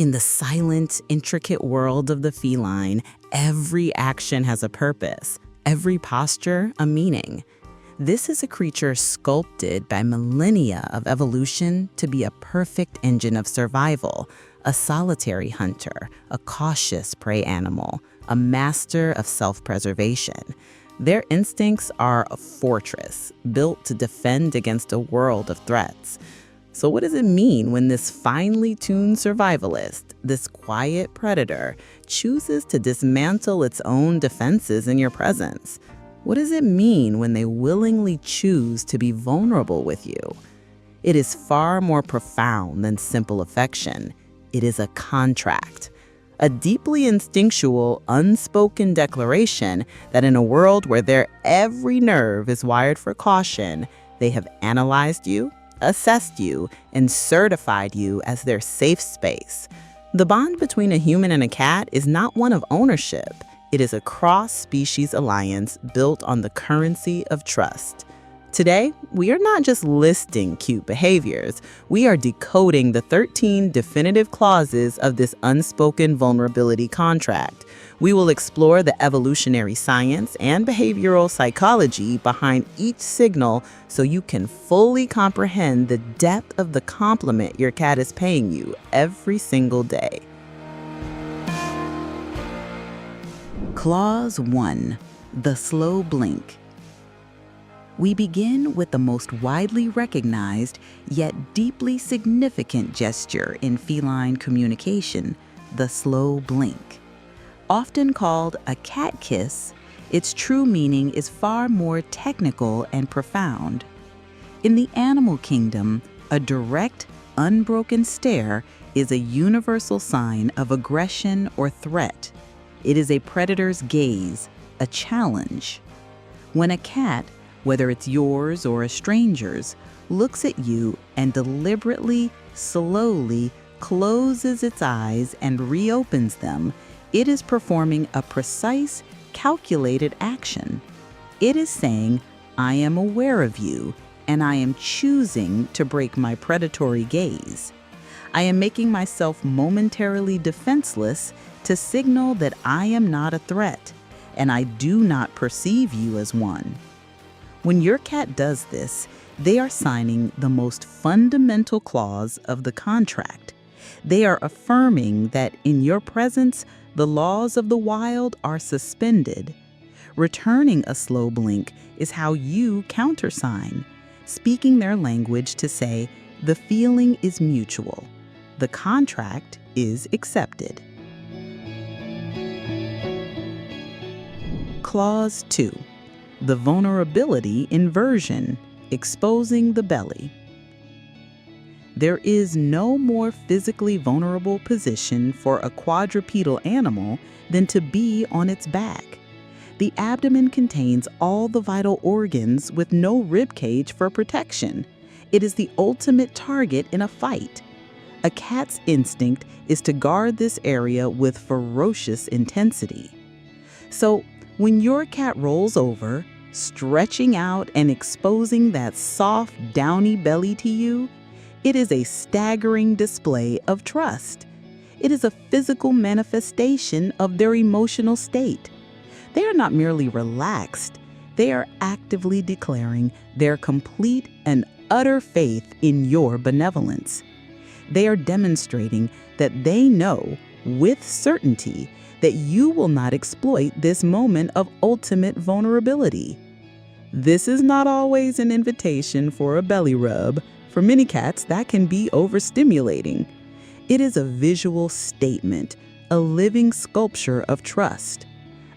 In the silent, intricate world of the feline, every action has a purpose, every posture a meaning. This is a creature sculpted by millennia of evolution to be a perfect engine of survival, a solitary hunter, a cautious prey animal, a master of self-preservation. Their instincts are a fortress built to defend against a world of threats. So what does it mean when this finely tuned survivalist, this quiet predator, chooses to dismantle its own defenses in your presence? What does it mean when they willingly choose to be vulnerable with you? It is far more profound than simple affection. It is a contract, a deeply instinctual, unspoken declaration that in a world where their every nerve is wired for caution, they have analyzed you, assessed you, and certified you as their safe space. The bond between a human and a cat is not one of ownership. It is a cross-species alliance built on the currency of trust. Today, we are not just listing cute behaviors. We are decoding the 13 definitive clauses of this unspoken vulnerability contract. We will explore the evolutionary science and behavioral psychology behind each signal so you can fully comprehend the depth of the compliment your cat is paying you every single day. Clause 1. The slow blink. We begin with the most widely recognized yet deeply significant gesture in feline communication, the slow blink. Often called a cat kiss, its true meaning is far more technical and profound. In the animal kingdom, a direct, unbroken stare is a universal sign of aggression or threat. It is a predator's gaze, a challenge. When a cat, whether it's yours or a stranger's, looks at you and deliberately, slowly closes its eyes and reopens them, it is performing a precise, calculated action. It is saying, I am aware of you, and I am choosing to break my predatory gaze. I am making myself momentarily defenseless to signal that I am not a threat, and I do not perceive you as one. When your cat does this, they are signing the most fundamental clause of the contract. They are affirming that in your presence, the laws of the wild are suspended. Returning a slow blink is how you countersign, speaking their language to say, the feeling is mutual. The contract is accepted. Clause 2. The vulnerability inversion, exposing the belly. There is no more physically vulnerable position for a quadrupedal animal than to be on its back. The abdomen contains all the vital organs with no rib cage for protection. It is the ultimate target in a fight. A cat's instinct is to guard this area with ferocious intensity. So, when your cat rolls over, stretching out and exposing that soft, downy belly to you, it is a staggering display of trust. It is a physical manifestation of their emotional state. They are not merely relaxed, they are actively declaring their complete and utter faith in your benevolence. They are demonstrating that they know with certainty that you will not exploit this moment of ultimate vulnerability. This is not always an invitation for a belly rub. For many cats, that can be overstimulating. It is a visual statement, a living sculpture of trust.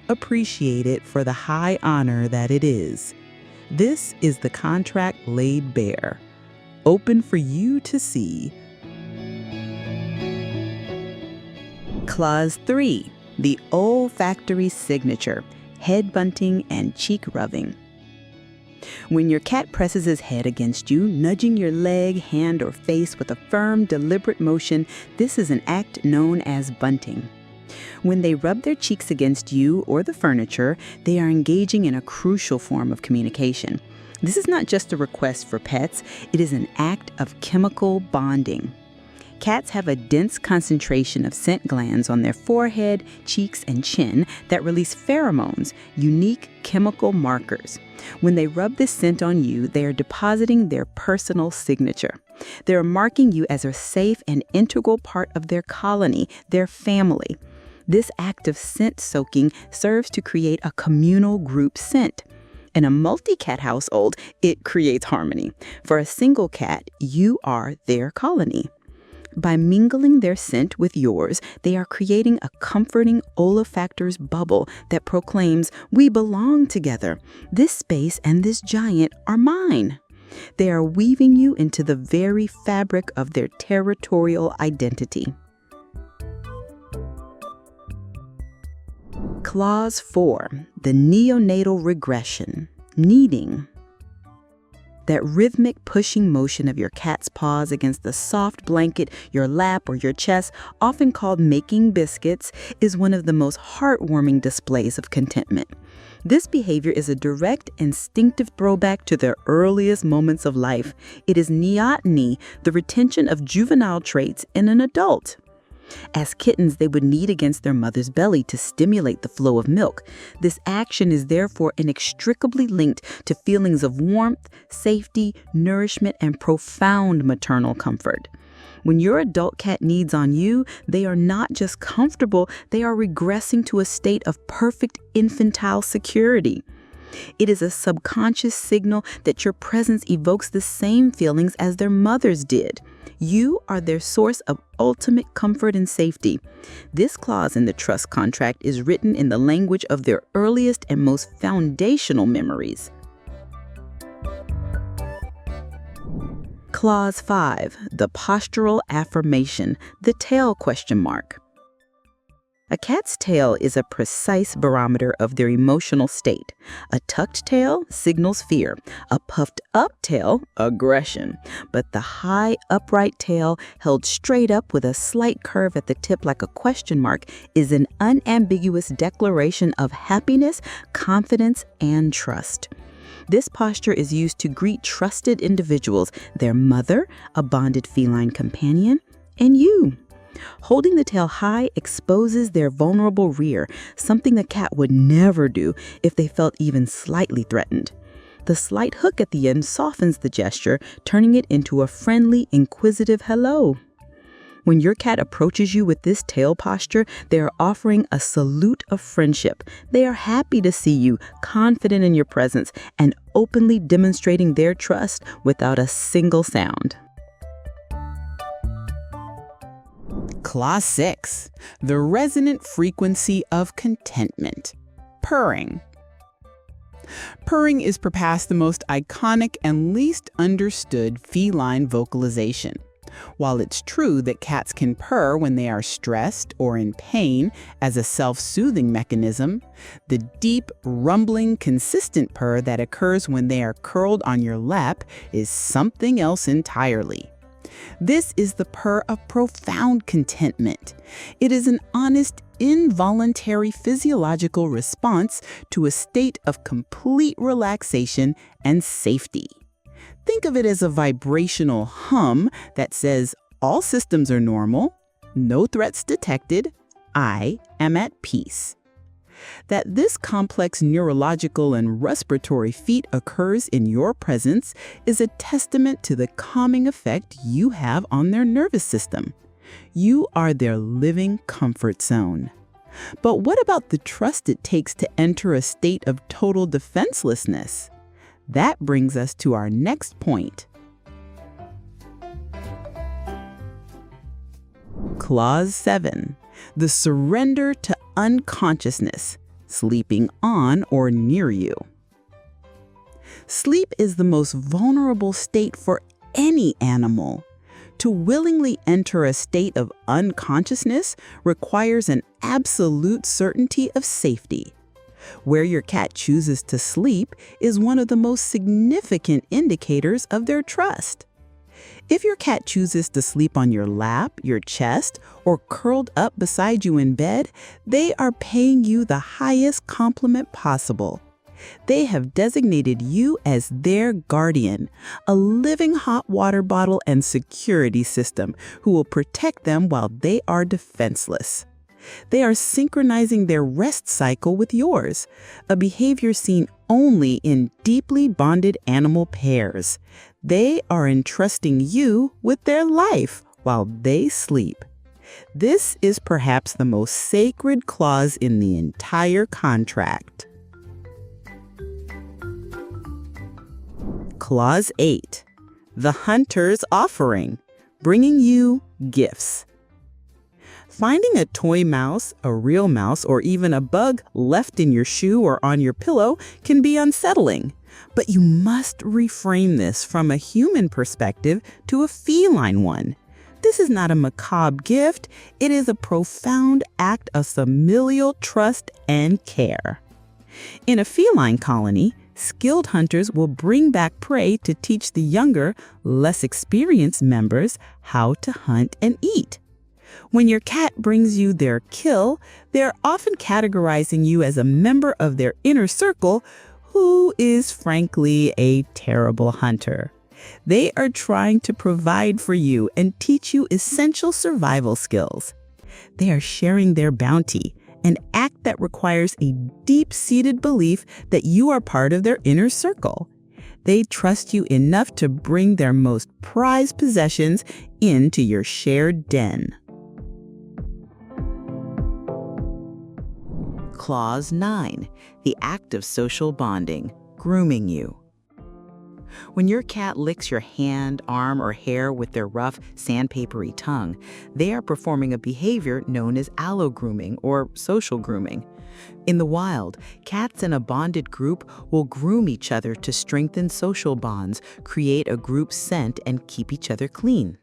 Appreciate it for the high honor that it is. This is the contract laid bare, open for you to see. Clause 3. The olfactory signature, head bunting and cheek rubbing. When your cat presses his head against you, nudging your leg, hand, or face with a firm, deliberate motion, this is an act known as bunting. When they rub their cheeks against you or the furniture, they are engaging in a crucial form of communication. This is not just a request for pets, it is an act of chemical bonding. Cats have a dense concentration of scent glands on their forehead, cheeks, and chin that release pheromones, unique chemical markers. When they rub this scent on you, they are depositing their personal signature. They are marking you as a safe and integral part of their colony, their family. This act of scent soaking serves to create a communal group scent. In a multi-cat household, it creates harmony. For a single cat, you are their colony. By mingling their scent with yours, they are creating a comforting olfactor's bubble that proclaims, "We belong together. This space and this giant are mine." They are weaving you into the very fabric of their territorial identity. Clause 4, the neonatal regression, kneading. That rhythmic pushing motion of your cat's paws against the soft blanket, your lap, or your chest, often called making biscuits, is one of the most heartwarming displays of contentment. This behavior is a direct, instinctive throwback to their earliest moments of life. It is neoteny, the retention of juvenile traits in an adult. As kittens, they would knead against their mother's belly to stimulate the flow of milk. This action is therefore inextricably linked to feelings of warmth, safety, nourishment, and profound maternal comfort. When your adult cat kneads on you, they are not just comfortable, they are regressing to a state of perfect infantile security. It is a subconscious signal that your presence evokes the same feelings as their mothers did. You are their source of ultimate comfort and safety. This clause in the trust contract is written in the language of their earliest and most foundational memories. Clause 5, the postural affirmation, the tail question mark. A cat's tail is a precise barometer of their emotional state. A tucked tail signals fear, a puffed up tail, aggression. But the high, upright tail, held straight up with a slight curve at the tip like a question mark, is an unambiguous declaration of happiness, confidence, and trust. This posture is used to greet trusted individuals, their mother, a bonded feline companion, and you. Holding the tail high exposes their vulnerable rear, something the cat would never do if they felt even slightly threatened. The slight hook at the end softens the gesture, turning it into a friendly, inquisitive hello. When your cat approaches you with this tail posture, they are offering a salute of friendship. They are happy to see you, confident in your presence, and openly demonstrating their trust without a single sound. Clause 6, the resonant frequency of contentment, purring. Purring is perhaps the most iconic and least understood feline vocalization. While it's true that cats can purr when they are stressed or in pain as a self-soothing mechanism, the deep, rumbling, consistent purr that occurs when they are curled on your lap is something else entirely. This is the purr of profound contentment. It is an honest, involuntary physiological response to a state of complete relaxation and safety. Think of it as a vibrational hum that says, all systems are normal, no threats detected, I am at peace. That this complex neurological and respiratory feat occurs in your presence is a testament to the calming effect you have on their nervous system. You are their living comfort zone. But what about the trust it takes to enter a state of total defenselessness? That brings us to our next point. Clause 7, the surrender to unconsciousness, sleeping on or near you. Sleep is the most vulnerable state for any animal. To willingly enter a state of unconsciousness requires an absolute certainty of safety. Where your cat chooses to sleep is one of the most significant indicators of their trust. If your cat chooses to sleep on your lap, your chest, or curled up beside you in bed, they are paying you the highest compliment possible. They have designated you as their guardian, a living hot water bottle and security system who will protect them while they are defenseless. They are synchronizing their rest cycle with yours, a behavior seen only in deeply bonded animal pairs. They are entrusting you with their life while they sleep. This is perhaps the most sacred clause in the entire contract. Clause 8. The hunter's offering, bringing you gifts. Finding a toy mouse, a real mouse, or even a bug left in your shoe or on your pillow can be unsettling. But you must reframe this from a human perspective to a feline one. This is not a macabre gift. It is a profound act of familial trust and care. In a feline colony, skilled hunters will bring back prey to teach the younger, less experienced members how to hunt and eat. When your cat brings you their kill, they're often categorizing you as a member of their inner circle who is frankly a terrible hunter. They are trying to provide for you and teach you essential survival skills. They are sharing their bounty, an act that requires a deep-seated belief that you are part of their inner circle. They trust you enough to bring their most prized possessions into your shared den. Clause 9. The act of social bonding, grooming you. When your cat licks your hand, arm, or hair with their rough, sandpapery tongue, they are performing a behavior known as allo-grooming or social grooming. In the wild, cats in a bonded group will groom each other to strengthen social bonds, create a group scent, and keep each other clean.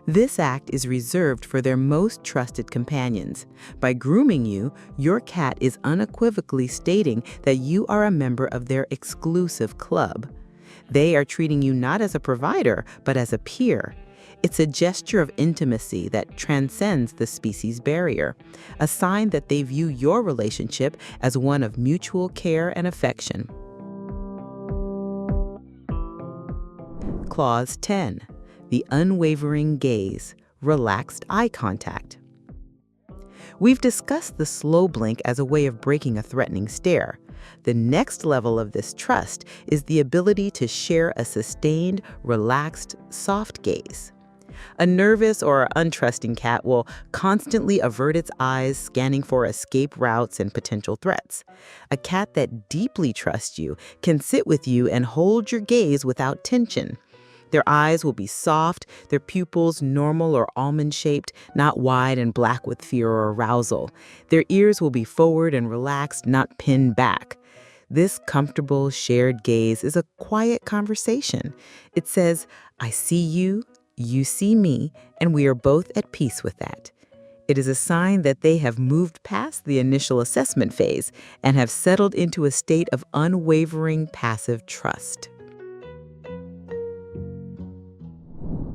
This act is reserved for their most trusted companions. By grooming you, your cat is unequivocally stating that you are a member of their exclusive club. They are treating you not as a provider, but as a peer. It's a gesture of intimacy that transcends the species barrier, a sign that they view your relationship as one of mutual care and affection. Clause 10. The unwavering gaze, relaxed eye contact. We've discussed the slow blink as a way of breaking a threatening stare. The next level of this trust is the ability to share a sustained, relaxed, soft gaze. A nervous or untrusting cat will constantly avert its eyes, scanning for escape routes and potential threats. A cat that deeply trusts you can sit with you and hold your gaze without tension. Their eyes will be soft, their pupils normal or almond-shaped, not wide and black with fear or arousal. Their ears will be forward and relaxed, not pinned back. This comfortable, shared gaze is a quiet conversation. It says, I see you, you see me, and we are both at peace with that. It is a sign that they have moved past the initial assessment phase and have settled into a state of unwavering passive trust.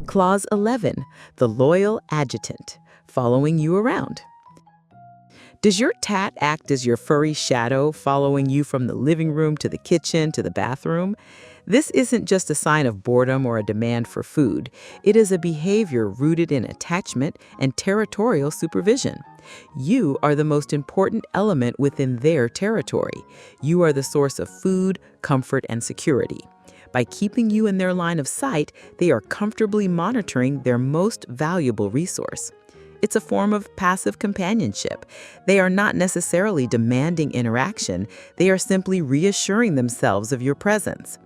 Clause 11, the loyal adjutant, following you around. Does your cat act as your furry shadow, following you from the living room to the kitchen to the bathroom? This isn't just a sign of boredom or a demand for food. It is a behavior rooted in attachment and territorial supervision. You are the most important element within their territory. You are the source of food, comfort, and security. By keeping you in their line of sight, they are comfortably monitoring their most valuable resource. It's a form of passive companionship. They are not necessarily demanding interaction. They are simply reassuring themselves of your presence.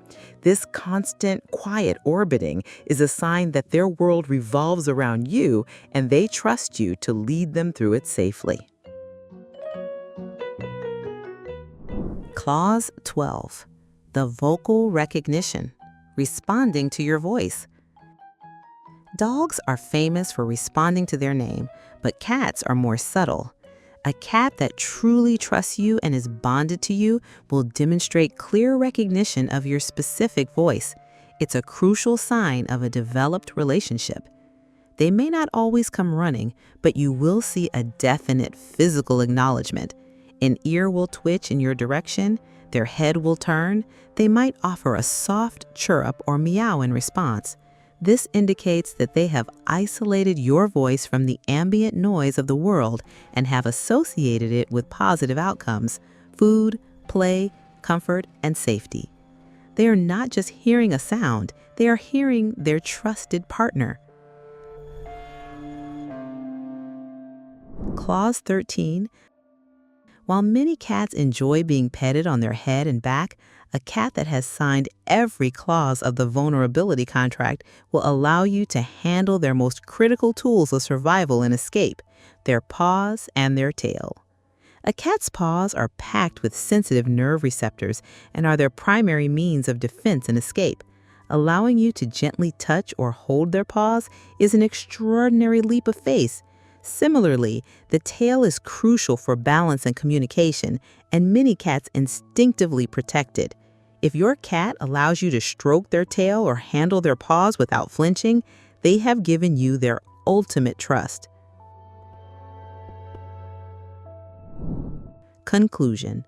This constant, quiet orbiting is a sign that their world revolves around you and they trust you to lead them through it safely. Clause 12. The vocal recognition, responding to your voice. Dogs are famous for responding to their name, but cats are more subtle. A cat that truly trusts you and is bonded to you will demonstrate clear recognition of your specific voice. It's a crucial sign of a developed relationship. They may not always come running, but you will see a definite physical acknowledgement. An ear will twitch in your direction. Their head will turn. They might offer a soft chirrup or meow in response. This indicates that they have isolated your voice from the ambient noise of the world and have associated it with positive outcomes: food, play, comfort, and safety. They are not just hearing a sound, they are hearing their trusted partner. Clause 13. While many cats enjoy being petted on their head and back, a cat that has signed every clause of the vulnerability contract will allow you to handle their most critical tools of survival and escape: their paws and their tail. A cat's paws are packed with sensitive nerve receptors and are their primary means of defense and escape. Allowing you to gently touch or hold their paws is an extraordinary leap of faith. Similarly, the tail is crucial for balance and communication, and many cats instinctively protect it. If your cat allows you to stroke their tail or handle their paws without flinching, they have given you their ultimate trust. Conclusion: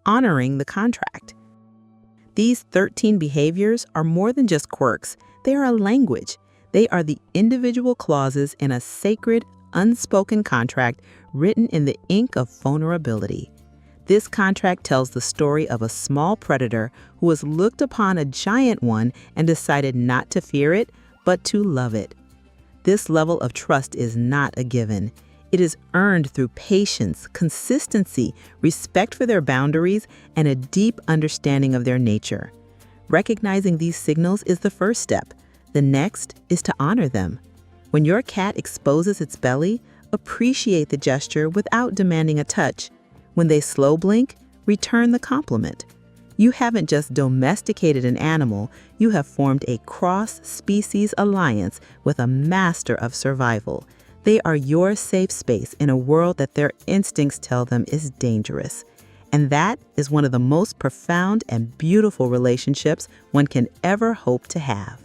honoring the contract. These 13 behaviors are more than just quirks. They are a language. They are the individual clauses in a sacred, unspoken contract written in the ink of vulnerability. This contract tells the story of a small predator who has looked upon a giant one and decided not to fear it, but to love it. This level of trust is not a given. It is earned through patience, consistency, respect for their boundaries, and a deep understanding of their nature. Recognizing these signals is the first step. The next is to honor them. When your cat exposes its belly, appreciate the gesture without demanding a touch. When they slow blink, return the compliment. You haven't just domesticated an animal, you have formed a cross-species alliance with a master of survival. They are your safe space in a world that their instincts tell them is dangerous. And that is one of the most profound and beautiful relationships one can ever hope to have.